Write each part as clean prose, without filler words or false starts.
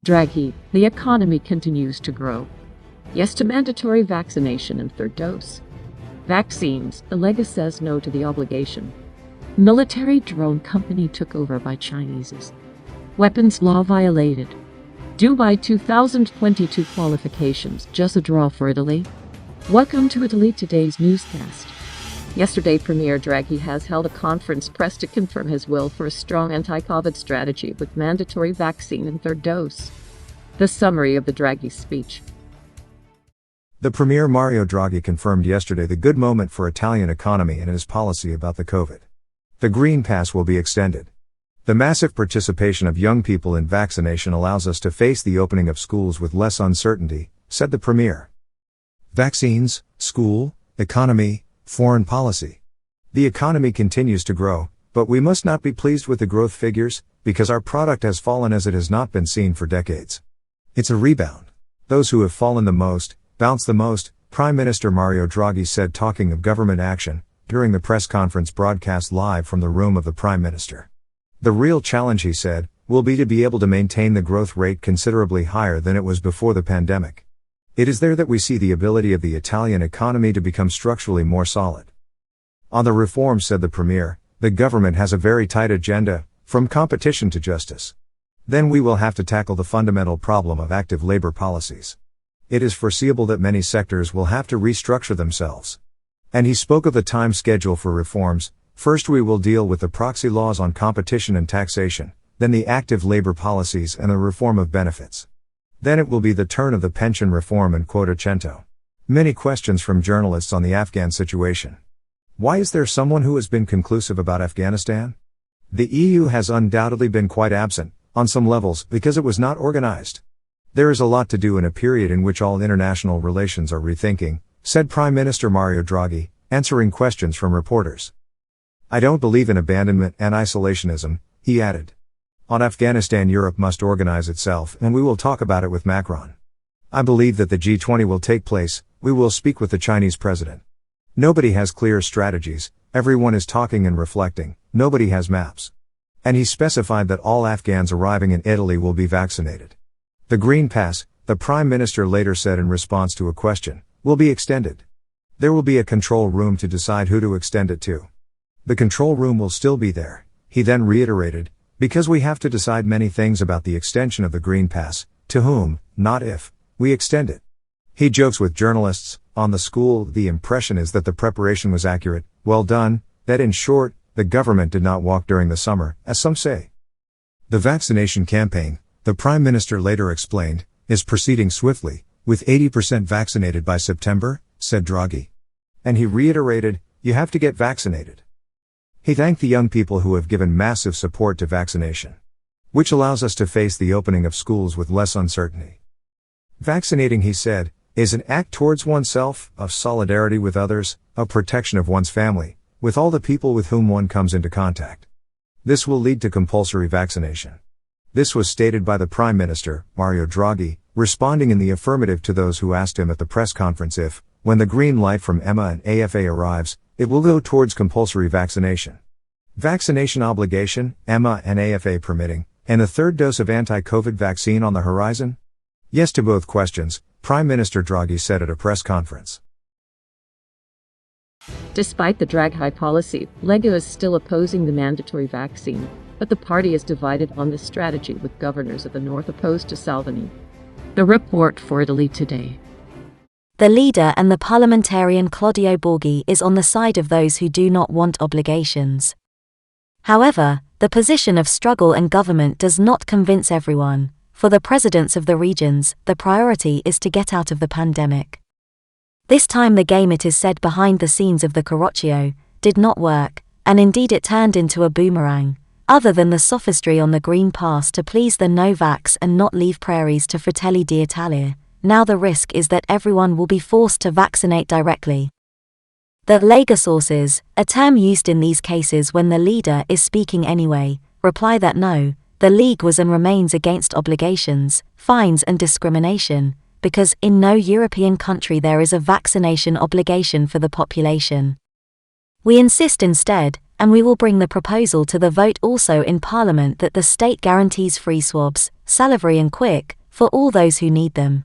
Draghi, the economy continues to grow. Yes to mandatory vaccination and third dose. Vaccines, the Lega says no to the obligation. Military drone company took over by Chinese's. Weapons law violated. Dubai 2022 qualifications, just a draw for Italy. Welcome to Italy Today's newscast. Yesterday, Premier Draghi has held a conference press to confirm his will for a strong anti-COVID strategy with mandatory vaccine and third dose. The summary of the Draghi speech. The Premier Mario Draghi confirmed yesterday the good moment for Italian economy and his policy about the COVID. The Green Pass will be extended. The massive participation of young people in vaccination allows us to face the opening of schools with less uncertainty, said the Premier. Vaccines, school, economy, foreign policy. The economy continues to grow, but we must not be pleased with the growth figures, because our product has fallen as it has not been seen for decades. It's a rebound. Those who have fallen the most, bounce the most, Prime Minister Mario Draghi said, talking of government action, during the press conference broadcast live from the room of the Prime Minister. The real challenge, he said, will be to be able to maintain the growth rate considerably higher than it was before the pandemic. It is there that we see the ability of the Italian economy to become structurally more solid. On the reform, said the Premier, the government has a very tight agenda, from competition to justice. Then we will have to tackle the fundamental problem of active labor policies. It is foreseeable that many sectors will have to restructure themselves. And he spoke of the time schedule for reforms. First we will deal with the proxy laws on competition and taxation, then the active labor policies and the reform of benefits. Then it will be the turn of the pension reform and quota cento. Many questions from journalists on the Afghan situation. Why is there someone who has been conclusive about Afghanistan? The EU has undoubtedly been quite absent, on some levels, because it was not organized. There is a lot to do in a period in which all international relations are rethinking, said Prime Minister Mario Draghi, answering questions from reporters. I don't believe in abandonment and isolationism, he added. On Afghanistan, Europe must organize itself, and we will talk about it with Macron. I believe that the G20 will take place. We will speak with the Chinese president. Nobody has clear strategies, everyone is talking and reflecting, nobody has maps. And he specified that all Afghans arriving in Italy will be vaccinated. The Green Pass, the Prime Minister later said in response to a question, will be extended. There will be a control room to decide who to extend it to. The control room will still be there, he then reiterated, because we have to decide many things about the extension of the Green Pass, to whom, not if, we extend it. He jokes with journalists, on the school, the impression is that the preparation was accurate, well done, that in short, the government did not walk during the summer, as some say. The vaccination campaign, the Prime Minister later explained, is proceeding swiftly, with 80% vaccinated by September, said Draghi. And he reiterated, you have to get vaccinated. He thanked the young people who have given massive support to vaccination, which allows us to face the opening of schools with less uncertainty. Vaccinating, he said, is an act towards oneself, of solidarity with others, of protection of one's family, with all the people with whom one comes into contact. This will lead to compulsory vaccination. This was stated by the Prime Minister, Mario Draghi, responding in the affirmative to those who asked him at the press conference if, when the green light from EMA and AFA arrives, it will go towards compulsory vaccination. Vaccination obligation, EMA and AFA permitting, and the third dose of anti-COVID vaccine on the horizon? Yes to both questions, Prime Minister Draghi said at a press conference. Despite the Draghi policy, Lega is still opposing the mandatory vaccine, but the party is divided on this strategy, with governors of the north opposed to Salvini. The report for Italy Today. The leader and the parliamentarian Claudio Borghi is on the side of those who do not want obligations. However, the position of struggle and government does not convince everyone. For the presidents of the regions, the priority is to get out of the pandemic. This time the game, it is said behind the scenes of the Carroccio, did not work, and indeed it turned into a boomerang. Other than the sophistry on the Green Pass to please the no-vax and not leave prairies to Fratelli d'Italia, now the risk is that everyone will be forced to vaccinate directly. The Lega sources, a term used in these cases when the leader is speaking anyway, reply that no, the League was and remains against obligations, fines and discrimination, because in no European country there is a vaccination obligation for the population. We insist instead, and we will bring the proposal to the vote also in Parliament, that the state guarantees free swabs, salivary and quick, for all those who need them.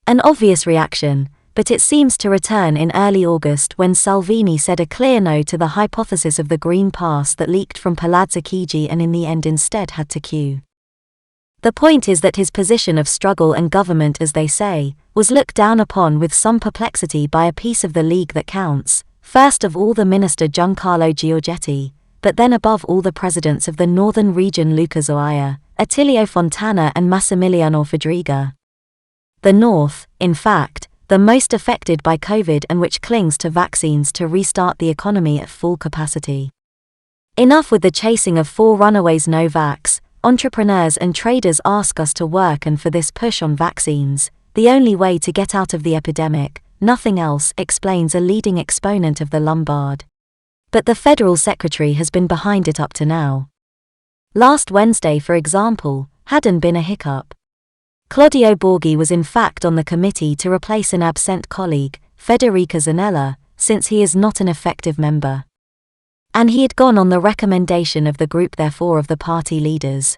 An obvious reaction, but it seems to return in early August when Salvini said a clear no to the hypothesis of the Green Pass that leaked from Palazzo Chigi and in the end instead had to queue. The point is that his position of struggle and government, as they say, was looked down upon with some perplexity by a piece of the League that counts, first of all the minister Giancarlo Giorgetti, but then above all the presidents of the northern region Luca Zoia, Attilio Fontana and Massimiliano Fedriga. The North, in fact, the most affected by COVID and which clings to vaccines to restart the economy at full capacity. Enough with the chasing of 4 runaways no-vax. Entrepreneurs and traders ask us to work, and for this push on vaccines, the only way to get out of the epidemic, nothing else, explains a leading exponent of the Lombard. But the federal secretary has been behind it up to now. Last Wednesday, for example, hadn't been a hiccup. Claudio Borghi was in fact on the committee to replace an absent colleague, Federica Zanella, since he is not an effective member. And he had gone on the recommendation of the group, therefore of the party leaders.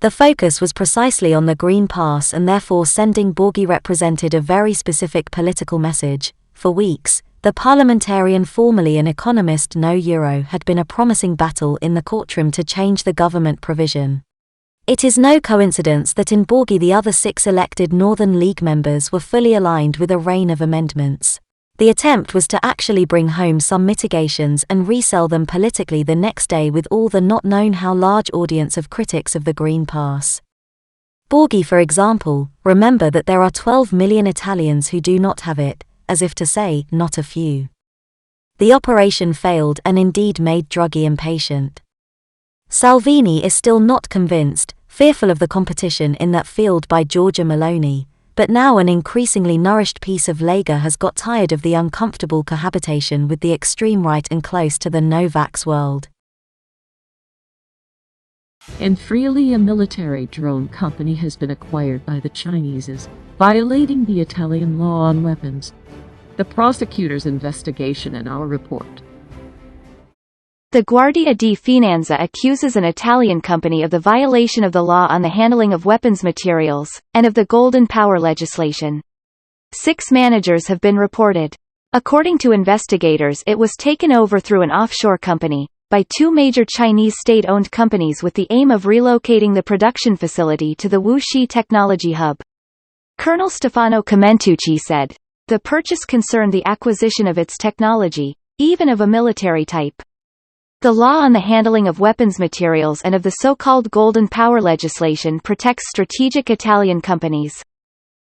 The focus was precisely on the Green Pass, and therefore sending Borghi represented a very specific political message. For weeks, the parliamentarian, formerly an economist no euro, had been a promising battle in the courtroom to change the government provision. It is no coincidence that in Borghi the other 6 elected Northern League members were fully aligned with a rain of amendments. The attempt was to actually bring home some mitigations and resell them politically the next day with all the not known how large audience of critics of the Green Pass. Borghi, for example, remember that there are 12 million Italians who do not have it, as if to say, not a few. The operation failed and indeed made Draghi impatient. Salvini is still not convinced, fearful of the competition in that field by Giorgia Meloni, but now an increasingly nourished piece of Lega has got tired of the uncomfortable cohabitation with the extreme right and close to the no-vax world. And freely, a military drone company has been acquired by the Chinese, violating the Italian law on weapons. The prosecutor's investigation in our report. The Guardia di Finanza accuses an Italian company of the violation of the law on the handling of weapons materials, and of the Golden Power legislation. 6 managers have been reported. According to investigators, it was taken over through an offshore company, by 2 major Chinese state-owned companies with the aim of relocating the production facility to the Wuxi Technology Hub. Colonel Stefano Comentucci said, "The purchase concerned the acquisition of its technology, even of a military type. The law on the handling of weapons materials and of the so-called Golden Power legislation protects strategic Italian companies.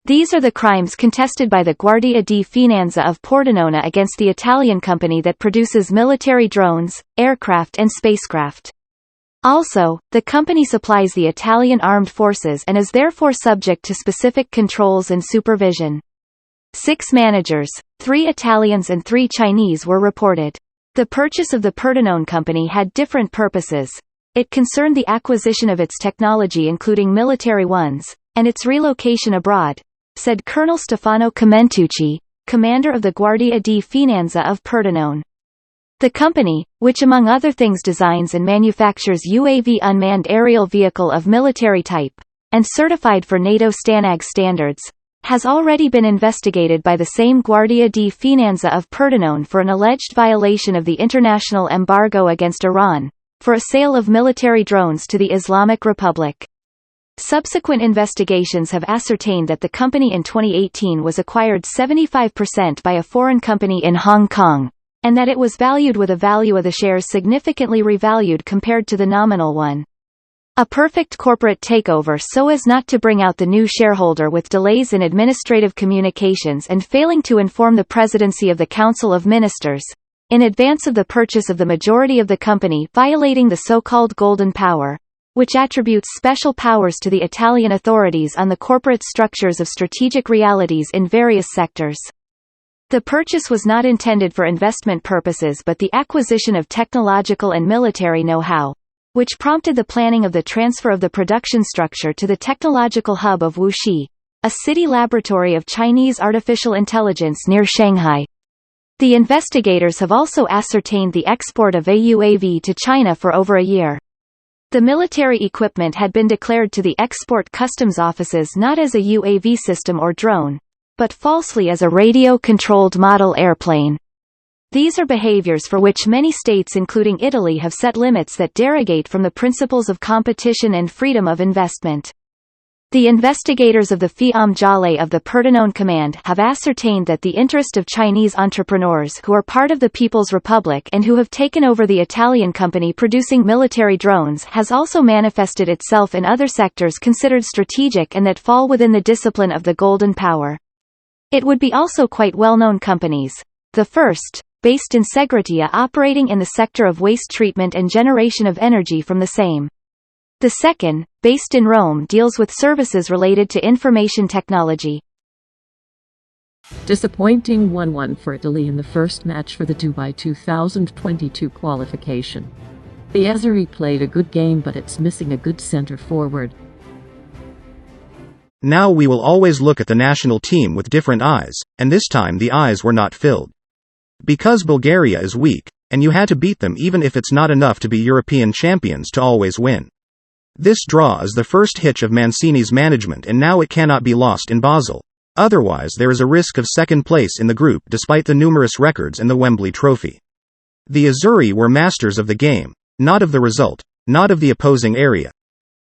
These are the crimes contested by the Guardia di Finanza of Pordenone against the Italian company that produces military drones, aircraft and spacecraft. Also, the company supplies the Italian armed forces and is therefore subject to specific controls and supervision." 6 managers, 3 Italians and 3 Chinese were reported. The purchase of the Pordenone company had different purposes. It concerned the acquisition of its technology, including military ones, and its relocation abroad, said Colonel Stefano Comentucci, commander of the Guardia di Finanza of Pordenone. The company, which among other things designs and manufactures UAV unmanned aerial vehicle of military type, and certified for NATO STANAG standards, has already been investigated by the same Guardia di Finanza of Pordenone for an alleged violation of the international embargo against Iran, for a sale of military drones to the Islamic Republic. Subsequent investigations have ascertained that the company in 2018 was acquired 75% by a foreign company in Hong Kong, and that it was valued with a value of the shares significantly revalued compared to the nominal one. A perfect corporate takeover so as not to bring out the new shareholder with delays in administrative communications and failing to inform the Presidency of the Council of Ministers, in advance of the purchase of the majority of the company, violating the so-called Golden Power, which attributes special powers to the Italian authorities on the corporate structures of strategic realities in various sectors. The purchase was not intended for investment purposes but the acquisition of technological and military know-how, which prompted the planning of the transfer of the production structure to the technological hub of Wuxi, a city laboratory of Chinese artificial intelligence near Shanghai. The investigators have also ascertained the export of a UAV to China for over a year. The military equipment had been declared to the export customs offices not as a UAV system or drone, but falsely as a radio-controlled model airplane. These are behaviors for which many states including Italy have set limits that derogate from the principles of competition and freedom of investment. The investigators of the Fiamme Gialle of the Pordenone Command have ascertained that the interest of Chinese entrepreneurs who are part of the People's Republic and who have taken over the Italian company producing military drones has also manifested itself in other sectors considered strategic and that fall within the discipline of the Golden Power. It would be also quite well-known companies. The first, based in Segretia, operating in the sector of waste treatment and generation of energy from the same. The second, based in Rome, deals with services related to information technology. Disappointing 1-1 for Italy in the first match for the Dubai 2022 qualification. The Azzurri played a good game, but it's missing a good centre forward. Now we will always look at the national team with different eyes, and this time the eyes were not filled. Because Bulgaria is weak, and you had to beat them even if it's not enough to be European champions to always win. This draw is the first hitch of Mancini's management, and now it cannot be lost in Basel. Otherwise there is a risk of second place in the group despite the numerous records in the Wembley Trophy. The Azzurri were masters of the game, not of the result, not of the opposing area.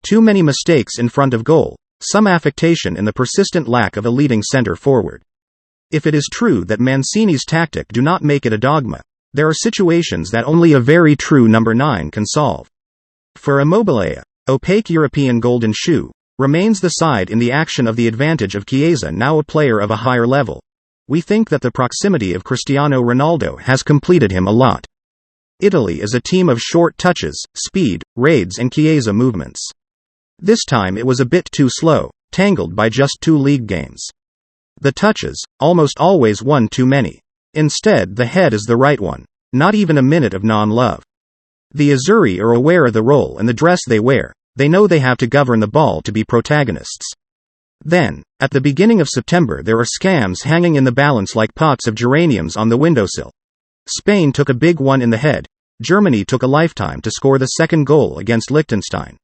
Too many mistakes in front of goal, some affectation in the persistent lack of a leading centre forward. If it is true that Mancini's tactic do not make it a dogma, there are situations that only a very true number 9 can solve. For Immobile, opaque European golden shoe, remains the side in the action of the advantage of Chiesa, now a player of a higher level. We think that the proximity of Cristiano Ronaldo has completed him a lot. Italy is a team of short touches, speed, raids and Chiesa movements. This time it was a bit too slow, tangled by just 2 league games. The touches, almost always one too many. Instead the head is the right one, not even a minute of non-love. The Azzurri are aware of the role and the dress they wear, they know they have to govern the ball to be protagonists. Then, at the beginning of September there are scams hanging in the balance like pots of geraniums on the windowsill. Spain took a big one in the head, Germany took a lifetime to score the second goal against Liechtenstein.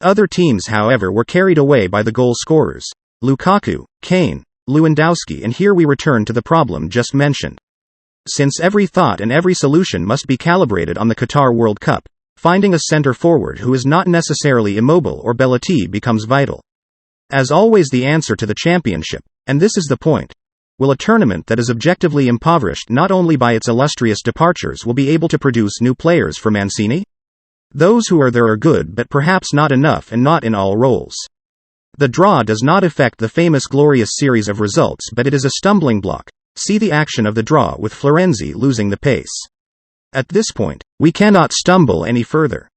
Other teams however were carried away by the goal scorers, Lukaku, Kane, Lewandowski, and here we return to the problem just mentioned. Since every thought and every solution must be calibrated on the Qatar World Cup, finding a centre forward who is not necessarily Immobile or Bellotti becomes vital. As always the answer to the championship, and this is the point, will a tournament that is objectively impoverished not only by its illustrious departures will be able to produce new players for Mancini? Those who are there are good but perhaps not enough and not in all roles. The draw does not affect the famous glorious series of results, but it is a stumbling block. See the action of the draw with Florenzi losing the pace. At this point, we cannot stumble any further.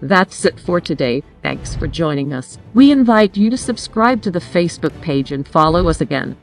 That's it for today. Thanks for joining us. We invite you to subscribe to the Facebook page and follow us again.